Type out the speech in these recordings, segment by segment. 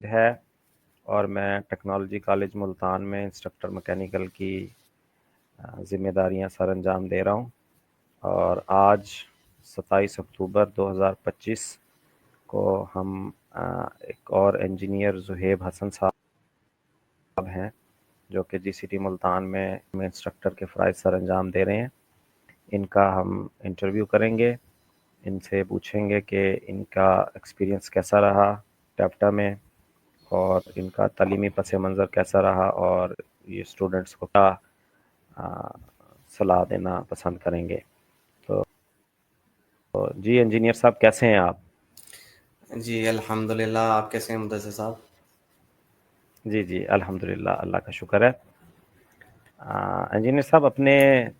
है और मैं टेक्नोलॉजी कॉलेज मुल्तान में इंस्ट्रक्टर मैकेनिकल की ज़िम्मेदारियां सर अंजाम दे रहा हूं। और आज 27 अक्टूबर 2025 को हम एक और इंजीनियर ज़ुहेब हसन साहब हैं जो कि जीसीटी मुल्तान में इंस्ट्रक्टर के फ़राइज़ सर अंजाम दे रहे हैं। इनका हम इंटरव्यू करेंगे, इनसे पूछेंगे कि इनका एक्सपीरियंस कैसा रहा टैप्टा में और इनका तालीमी पस मंज़र कैसा रहा और ये स्टूडेंट्स को क्या सलाह देना पसंद करेंगे। तो जी इंजीनियर साहब कैसे हैं आप? जी अल्हम्दुलिल्लाह। आप कैसे हैं मुदस्सिर साहब? जी जी अल्हम्दुलिल्लाह, अल्लाह का शुक्र है। इंजीनियर साहब अपने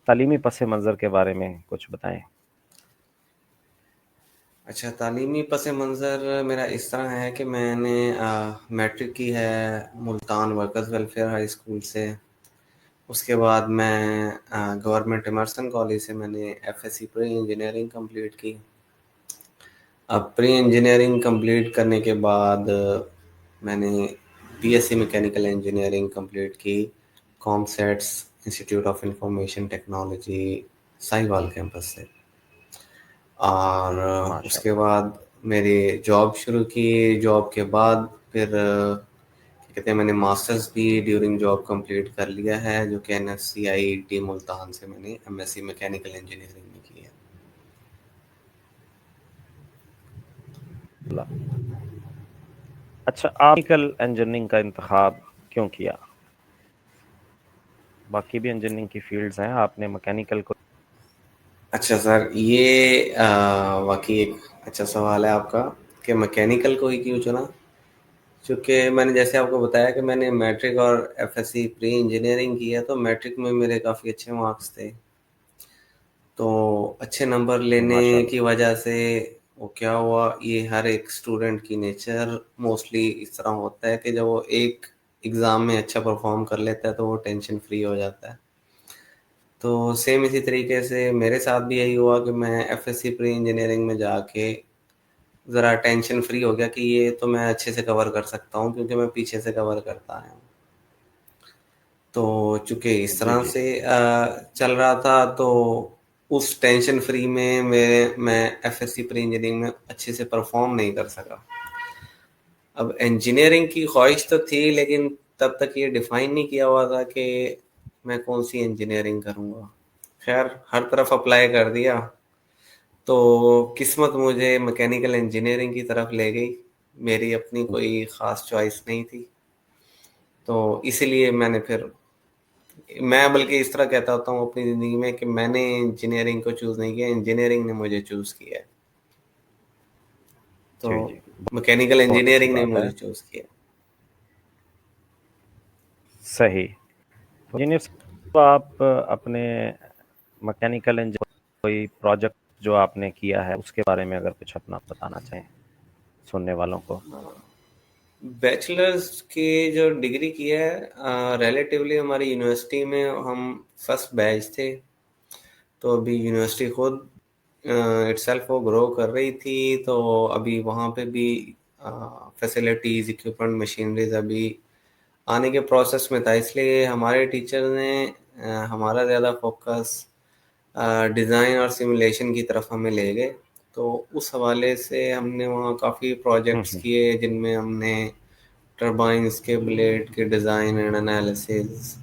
तालीमी पस मंज़र के बारे में कुछ बताएं। अच्छा, तालीमी पस मंज़र मेरा इस तरह है कि मैंने मैट्रिक की है Multan workers welfare high school से। उसके बाद मैं गवर्नमेंट इमर्सन कॉलेज से मैंने एफएससी प्री इंजीनियरिंग कंप्लीट की। अब प्री इंजीनियरिंग कंप्लीट करने के बाद मैंने बीएससी मैकेनिकल इंजीनियरिंग कंप्लीट की COMSATS institute of information technology Sahiwal campus से। और उसके माशाल्लाह। बाद मेरी जॉब शुरू की। जॉब के बाद फिर क्या कहते हैं, मैंने मास्टर्स भी ड्यूरिंग जॉब कंप्लीट कर लिया है, जो कि एनएफसीआईटी मुल्तान से मैंने एमएससी मैकेनिकल इंजीनियरिंग में की है। अच्छा, आप मैकेनिकल इंजीनियरिंग का इंतखाब क्यों किया? बाकी भी इंजीनियरिंग की फील्ड्स हैं, आपने मैकेनिकल को। अच्छा सर, ये वाकई एक अच्छा सवाल है आपका कि मैकेनिकल को ही क्यों चुना। चूँकि मैंने जैसे आपको बताया कि मैंने मैट्रिक और एफएससी प्री इंजीनियरिंग की है, तो मैट्रिक में मेरे काफ़ी अच्छे मार्क्स थे। तो अच्छे नंबर लेने माशाल्लाह। की वजह से वो क्या हुआ, ये हर एक स्टूडेंट की नेचर मोस्टली इस तरह होता है कि जब वो एक एग्ज़ाम में अच्छा परफॉर्म कर लेता है तो वो टेंशन फ्री हो जाता है। तो सेम इसी तरीके से मेरे साथ भी यही हुआ कि मैं एफएससी प्री इंजीनियरिंग में जाके ज़रा टेंशन फ्री हो गया कि ये तो मैं अच्छे से कवर कर सकता हूँ, क्योंकि मैं पीछे से कवर करता आया हूँ। तो चूँकि इस जी तरह जी। से चल रहा था, तो उस टेंशन फ्री में मैं एफएससी प्री इंजीनियरिंग में अच्छे से परफॉर्म नहीं कर सका। अब इंजीनियरिंग की ख्वाहिश तो थी, लेकिन तब तक ये डिफाइन नहीं किया हुआ था कि मैं कौन सी इंजीनियरिंग करूँगा। खैर, हर तरफ अप्लाई कर दिया, तो किस्मत मुझे मैकेनिकल इंजीनियरिंग की तरफ ले गई। मेरी अपनी कोई ख़ास चॉइस नहीं थी, तो इसीलिए मैंने फिर मैं बल्कि इस तरह कहता होता हूँ अपनी ज़िंदगी में कि मैंने इंजीनियरिंग को चूज़ नहीं किया, इंजीनियरिंग ने मुझे चूज़ किया है। तो जी जी, मैकेनिकल बहुत अच्छी इंजीनियरिंग ने बात है। मुझे चूज़ किया। सही। तो इंजीनियर साहब आप अपने मैकेनिकल इंजीनियर कोई प्रोजेक्ट जो आपने किया है उसके बारे में अगर कुछ अपना बताना चाहें सुनने वालों को। बैचलर्स की जो डिग्री की है, रिलेटिवली हमारी यूनिवर्सिटी में हम फर्स्ट बैच थे। तो अभी यूनिवर्सिटी खुद इटसेल्फ वो ग्रो कर रही थी, तो अभी वहाँ पे भी फैसिलिटीज़, इक्विपमेंट, मशीनरीज अभी आने के प्रोसेस में था। इसलिए हमारे टीचर ने हमारा ज़्यादा फोकस डिज़ाइन और सिमुलेशन की तरफ हमें ले गए। तो उस हवाले से हमने वहाँ काफ़ी प्रोजेक्ट्स हम्म। किए, जिनमें हमने टरबाइन्स के ब्लेड के डिज़ाइन एंड एनालिसिस,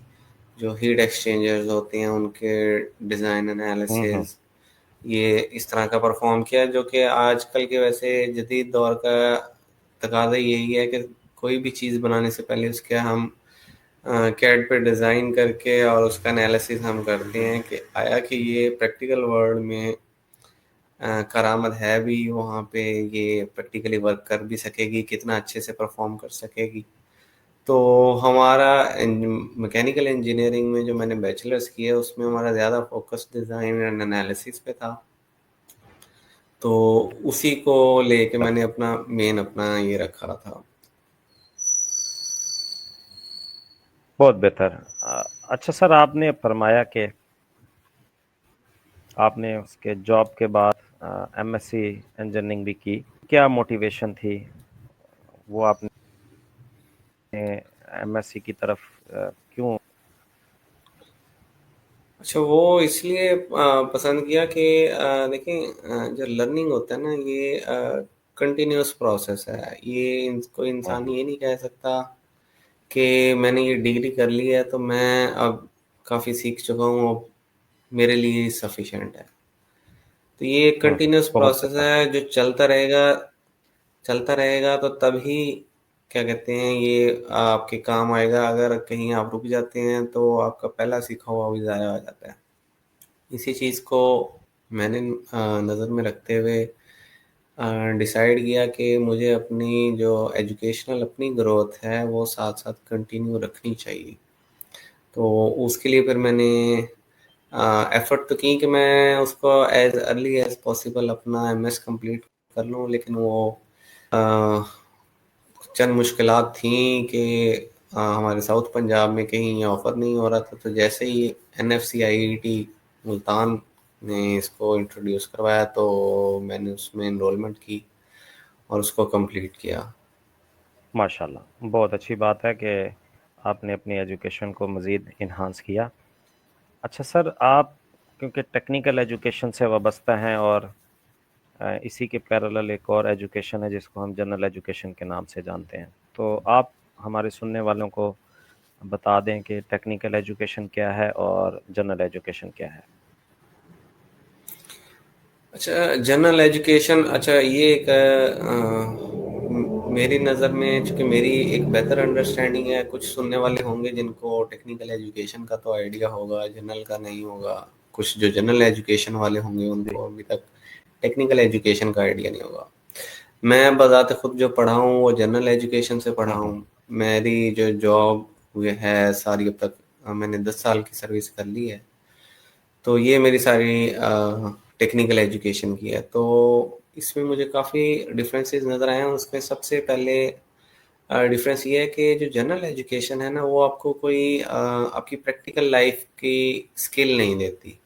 जो हीट एक्सचेंजर्स होते हैं उनके डिज़ाइन हम्म। एनालिसिस, ये इस तरह का परफॉर्म किया, जो कि आजकल के वैसे जदीद दौर का तकाजा यही है कि कोई भी चीज़ बनाने से पहले उसके हम कैड पे डिज़ाइन करके और उसका एनालिसिस हम करते हैं कि आया कि ये प्रैक्टिकल वर्ल्ड में करामत है भी वहाँ पे, ये प्रैक्टिकली वर्क कर भी सकेगी, कितना अच्छे से परफॉर्म कर सकेगी। तो हमारा मैकेनिकल इंजीनियरिंग में जो मैंने बैचलर्स की है, उसमें हमारा ज़्यादा फोकस डिज़ाइन एंड एनालिसिस पे था। तो उसी को लेके मैंने अपना मेन अपना ये रखा था। बहुत बेहतर। अच्छा सर, आपने फरमाया कि आपने उसके जॉब के बाद एमएससी इंजीनियरिंग भी की। क्या मोटिवेशन थी वो आपने एमएससी की तरफ क्यों? अच्छा, वो इसलिए पसंद किया कि देखिए, जो लर्निंग होता है ना, ये कंटिन्यूअस प्रोसेस है। ये कोई इंसान हम्म, ये नहीं कह सकता कि मैंने ये डिग्री कर ली है तो मैं अब काफ़ी सीख चुका हूँ, अब मेरे लिए सफिशिएंट है। तो ये एक कंटिन्यूस बहुत प्रोसेस अच्छा। है जो चलता रहेगा तो तभी क्या कहते हैं ये आपके काम आएगा। अगर कहीं आप रुक जाते हैं तो आपका पहला सीखा हुआ भी ज़ाया हो जाता है। इसी चीज़ को मैंने नज़र में रखते हुए डिसाइड किया कि मुझे अपनी जो एजुकेशनल अपनी ग्रोथ है वो साथ साथ कंटिन्यू रखनी चाहिए। तो उसके लिए फिर मैंने एफर्ट तो की कि मैं उसको एज अर्ली एज पॉसिबल अपना एमएस कंप्लीट कर लूँ, लेकिन वो अ, चंद मुश्किलात थी कि हमारे साउथ पंजाब में कहीं ये ऑफ़र नहीं हो रहा था। तो जैसे ही एनएफसी आईआईटी मुल्तान ने इसको इंट्रोड्यूस करवाया तो मैंने उसमें एनरोलमेंट की और उसको कंप्लीट किया। माशाल्लाह, बहुत अच्छी बात है कि आपने अपनी एजुकेशन को मज़ीद इन्हांस किया। अच्छा सर, आप क्योंकि टेक्निकल एजुकेशन से वाबस्ता हैं और इसी के पैरेलल एक और एजुकेशन है जिसको हम जनरल एजुकेशन के नाम से जानते हैं, तो आप हमारे सुनने वालों को बता दें कि टेक्निकल एजुकेशन क्या है और जनरल एजुकेशन क्या है। अच्छा, जनरल एजुकेशन, अच्छा ये एक मेरी नज़र में, चूंकि मेरी एक बेहतर अंडरस्टैंडिंग है, कुछ सुनने वाले होंगे जिनको टेक्निकल एजुकेशन का तो आइडिया होगा, जनरल का नहीं होगा। कुछ जो जनरल एजुकेशन वाले होंगे जी। उनको अभी तक टेक्निकल एजुकेशन का आइडिया नहीं होगा। मैं बजाते खुद जो पढ़ा हूँ वो जनरल एजुकेशन से पढ़ा हम्म। हूँ। मेरी जो जॉब हुई है सारी अब तक, मैंने 10 साल की सर्विस कर ली है। तो ये मेरी सारी टेक्निकल एजुकेशन की है। तो इसमें मुझे काफ़ी डिफरेंसेस नज़र आए हैं। उसमें सबसे पहले डिफरेंस ये है कि जो जनरल एजुकेशन है ना, वो आपको कोई आपकी प्रैक्टिकल लाइफ की स्किल नहीं देती।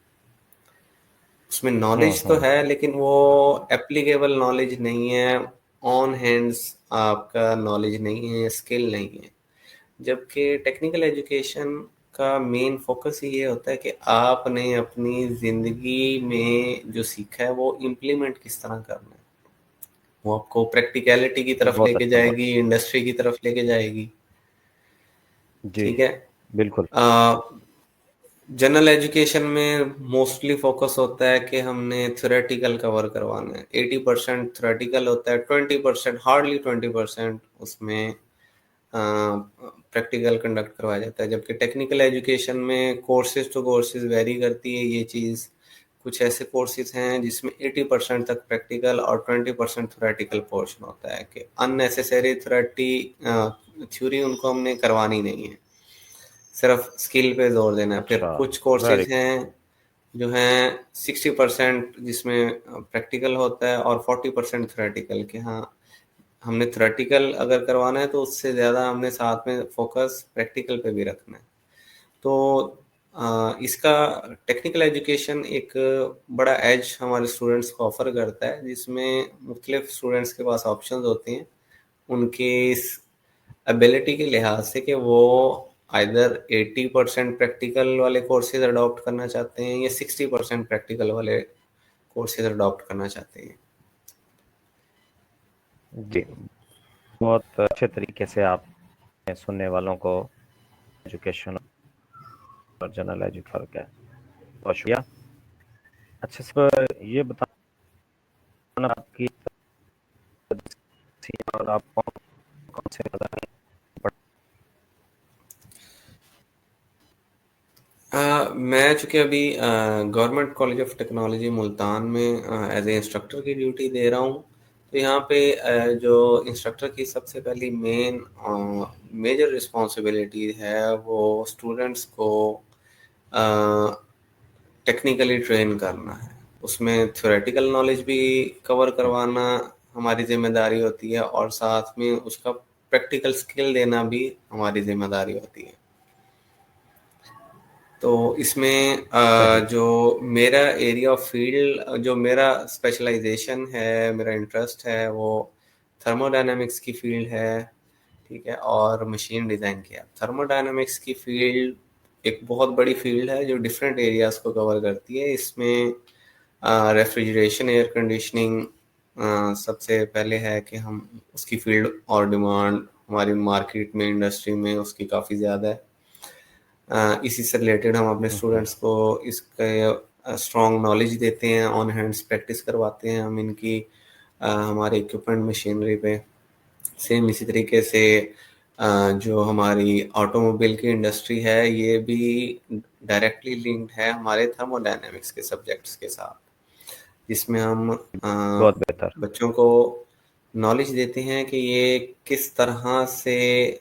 उसमें नॉलेज तो हम्म। है लेकिन वो एप्लीकेबल नॉलेज नहीं है, ऑन हैंड्स आपका नॉलेज नहीं है, स्किल नहीं है। जबकि टेक्निकल एजुकेशन का मेन फोकस ही ये होता है कि आपने अपनी ज़िंदगी में जो सीखा है वो इम्प्लीमेंट किस तरह करना है। वो आपको प्रैक्टिकैलिटी की तरफ बहुत लेके अच्छा, बहुत जाएगी, अच्छा। इंडस्ट्री की तरफ लेके जाएगी। जी। ठीक है। बिल्कुल। जनरल एजुकेशन में मोस्टली फोकस होता है कि हमने थ्योरेटिकल कवर करवाना है। 80% थ्योरेटिकल होता है, 20%, हार्डली 20% उसमें प्रैक्टिकल कंडक्ट करवाया जाता है। जबकि टेक्निकल एजुकेशन में कोर्सेज टू कोर्सेज वेरी करती है ये चीज़। कुछ ऐसे कोर्सेज हैं जिसमें 80% तक प्रैक्टिकल और 20% थ्योरेटिकल पोर्शन होता है, कि अननेसेसरी थ्योरी उनको हमने करवानी नहीं है, सिर्फ स्किल पे जोर देना है। फिर अच्छा। कुछ वेरी कोर्सेज हैं जो हैं 60% जिसमें प्रैक्टिकल होता है और 40% थ्योरेटिकल, कि हाँ हमने थ्योरेटिकल अगर करवाना है तो उससे ज़्यादा हमने साथ में फोकस प्रैक्टिकल पे भी रखना है। तो इसका टेक्निकल एजुकेशन एक बड़ा एज हमारे स्टूडेंट्स को ऑफर करता है, जिसमें मुख्तलिफ स्टूडेंट्स के पास ऑप्शंस होते हैं उनके इस एबिलिटी के लिहाज से, कि वो आइदर 80% प्रैक्टिकल वाले कोर्सेज अडॉप्ट करना चाहते हैं या 60% प्रैक्टिकल वाले कोर्सेज अडॉप्ट करना चाहते हैं। जी। बहुत अच्छे तरीके से आपने सुनने वालों को एजुकेशन और जनरल एजुकेशन क्या है, बहुत शुक्रिया। अच्छा सर, ये बताना आपकी थी और आप कौन कौन से मज़ाहिर पढ़। मैं चूंकि अभी government college of technology Multan में एज ए इंस्ट्रक्टर की ड्यूटी दे रहा हूँ। तो यहाँ पे जो इंस्ट्रक्टर की सबसे पहली मेजर रिस्पॉन्सिबिलिटी है वो स्टूडेंट्स को टेक्निकली ट्रेन करना है। उसमें थ्योरेटिकल नॉलेज भी कवर करवाना हमारी जिम्मेदारी होती है और साथ में उसका प्रैक्टिकल स्किल देना भी हमारी जिम्मेदारी होती है। तो इसमें सही। जो मेरा एरिया ऑफ फील्ड, जो मेरा स्पेशलाइजेशन है, मेरा इंटरेस्ट है वो थर्मोडायनेमिक्स की फील्ड है। ठीक है, और मशीन डिज़ाइन किया। थर्मोडायनामिक्स की फील्ड एक बहुत बड़ी फील्ड है जो डिफरेंट एरियाज़ को कवर करती है। इसमें रेफ्रिजरेशन, एयर कंडीशनिंग सबसे पहले है कि हम उसकी फील्ड और डिमांड हमारी मार्केट में, इंडस्ट्री में उसकी काफ़ी ज़्यादा है। इसी से रिलेटेड हम अपने स्टूडेंट्स को इसके स्ट्रॉन्ग नॉलेज देते हैं, ऑन हैंड्स प्रैक्टिस करवाते हैं हम इनकी हमारे इक्विपमेंट मशीनरी पे। सेम इसी तरीके से जो हमारी ऑटोमोबाइल की इंडस्ट्री है ये भी डायरेक्टली लिंक्ड है हमारे थर्मोडायनेमिक्स के सब्जेक्ट्स के साथ, जिसमें हम बहुत बेहतर। बच्चों को नॉलेज देते हैं कि ये किस तरह से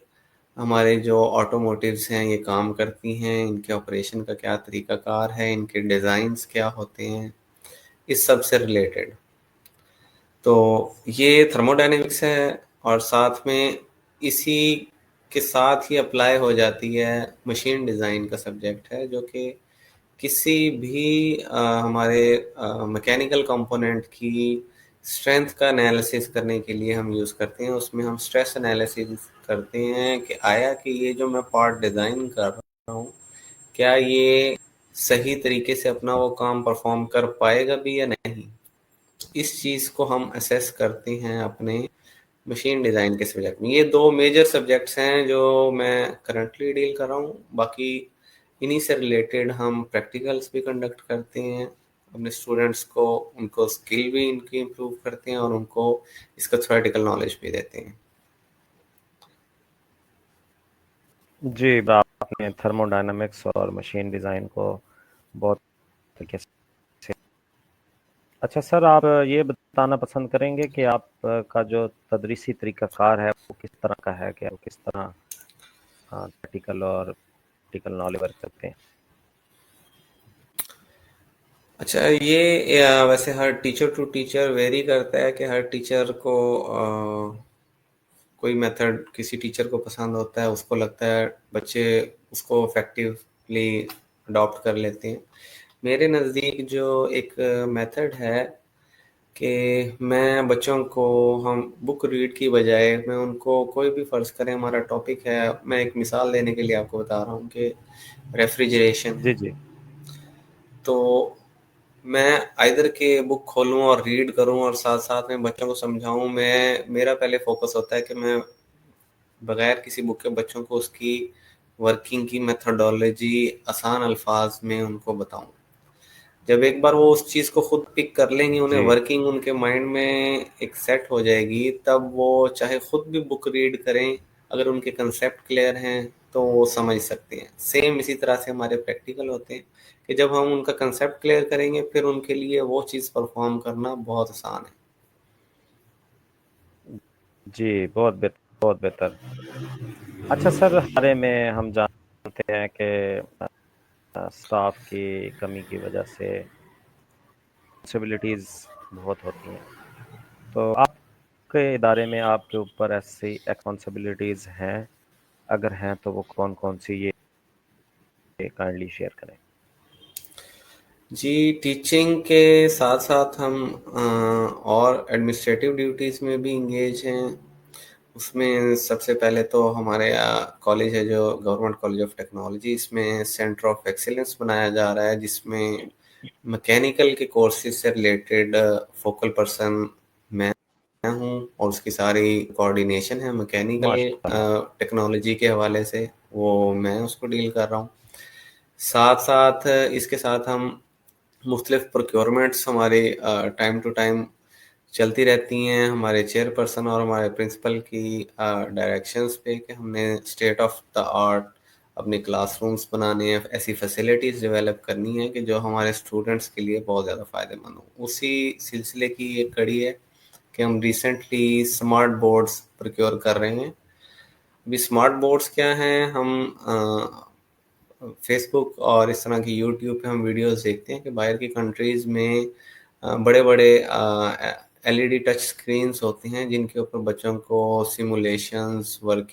हमारे जो ऑटोमोटिव्स हैं ये काम करती हैं, इनके ऑपरेशन का क्या तरीकाकार है, इनके डिज़ाइंस क्या होते हैं, इस सब से रिलेटेड। तो ये थर्मोडायनेमिक्स है, और साथ में इसी के साथ ही अप्लाई हो जाती है मशीन डिज़ाइन का सब्जेक्ट है, जो कि किसी भी हमारे मैकेनिकल कंपोनेंट की स्ट्रेंथ का एनालिसिस करने के लिए हम यूज़ करते हैं। उसमें हम स्ट्रेस एनालिसिस करते हैं कि आया कि ये जो मैं पार्ट डिज़ाइन कर रहा हूँ, क्या ये सही तरीके से अपना वो काम परफॉर्म कर पाएगा भी या नहीं। इस चीज़ को हम असेस करते हैं अपने मशीन डिज़ाइन के सब्जेक्ट में। ये दो मेजर सब्जेक्ट्स हैं जो मैं करंटली डील कर रहा हूँ। बाकी इन्हीं से रिलेटेड हम प्रैक्टिकल्स भी कंडक्ट करते हैं अपने स्टूडेंट्स को, उनको स्किल भी इनकी इम्प्रूव करते हैं और उनको इसका थ्योरेटिकल नॉलेज भी देते हैं। जी, आपने थर्मोडायनामिक्स और मशीन डिज़ाइन को बहुत तरीके से। अच्छा सर, आप ये बताना पसंद करेंगे कि आप का जो तदरीसी तरीक़ाकार है वो किस तरह का है? क्या वो किस तरह प्रैक्टिकल और प्रैक्टिकल नॉलेज वर्क करते हैं? अच्छा, ये वैसे हर टीचर टू टीचर वेरी करता है कि हर टीचर को कोई मेथड किसी टीचर को पसंद होता है, उसको लगता है बच्चे उसको इफेक्टिवली अडॉप्ट कर लेते हैं। मेरे नज़दीक जो एक मेथड है कि मैं बच्चों को, हम बुक रीड की बजाय मैं उनको कोई भी, फ़र्ज़ करें हमारा टॉपिक है, मैं एक मिसाल देने के लिए आपको बता रहा हूँ कि रेफ्रिजरेशन जी, है। जी। तो मैं आइदर के बुक खोलूँ और रीड करूँ और साथ-साथ में बच्चों को समझाऊँ। मेरा पहले फ़ोकस होता है कि मैं बगैर किसी बुक के बच्चों को उसकी वर्किंग की मेथोडोलॉजी आसान अल्फाज में उनको बताऊं। जब एक बार वो उस चीज़ को खुद पिक कर लेंगे, उन्हें जी, वर्किंग उनके माइंड में एक सेट हो जाएगी, तब वो चाहे खुद भी बुक रीड करें, अगर उनके कंसेप्ट क्लियर हैं तो वो समझ सकते हैं। सेम इसी तरह से हमारे प्रैक्टिकल होते हैं कि जब हम उनका कंसेप्ट क्लियर करेंगे फिर उनके लिए वो चीज़ परफॉर्म करना बहुत आसान है। जी, बहुत बेहतर, बहुत बेहतर। अच्छा सर, हमारे में हम जानते हैं कि स्टाफ की कमी की वजह से रिस्पॉन्सिबिलिटीज़ बहुत होती हैं। तो आपके इदारे में आपके ऊपर ऐसी रिस्पॉन्सिबिलिटीज़ हैं? अगर हैं तो वो कौन-कौन सी, ये काइंडली शेयर करें? जी, टीचिंग के साथ-साथ हम और एडमिनिस्ट्रेटिव ड्यूटीज़ में भी इंगेज हैं। उसमें सबसे पहले तो हमारे कॉलेज है जो गवर्नमेंट कॉलेज ऑफ टेक्नोलॉजी, इसमें सेंटर ऑफ एक्सीलेंस बनाया जा रहा है, जिसमें मैकेनिकल के कोर्सेज से रिलेटेड फोकल पर्सन मैं हूँ, और उसकी सारी कोऑर्डिनेशन है मैकेनिकल माशाल्लाह। टेक्नोलॉजी के हवाले से, वो मैं उसको डील कर रहा हूँ। साथ-साथ इसके साथ हम मुख्तलिफ प्रोक्योरमेंट्स हमारी टाइम टू टाइम चलती रहती हैं हमारे चेयरपर्सन और हमारे प्रिंसिपल की डायरेक्शंस पे, कि हमने स्टेट ऑफ द आर्ट अपने क्लासरूम्स बनाने हैं, ऐसी फैसिलिटीज़ डेवलप करनी है कि जो हमारे स्टूडेंट्स के लिए बहुत ज़्यादा फ़ायदेमंद हो। उसी सिलसिले की एक कड़ी है कि हम रिसेंटली स्मार्ट बोर्ड्स प्रोक्योर कर रहे हैं। अभी स्मार्ट बोर्ड्स क्या हैं, हम फेसबुक और इस तरह की यूट्यूब पे हम वीडियोस देखते हैं कि बाहर की कंट्रीज़ में बड़े बड़े एलईडी टच स्क्रीन्स होती हैं, जिनके ऊपर बच्चों को सिमुलेशंस, वर्किंग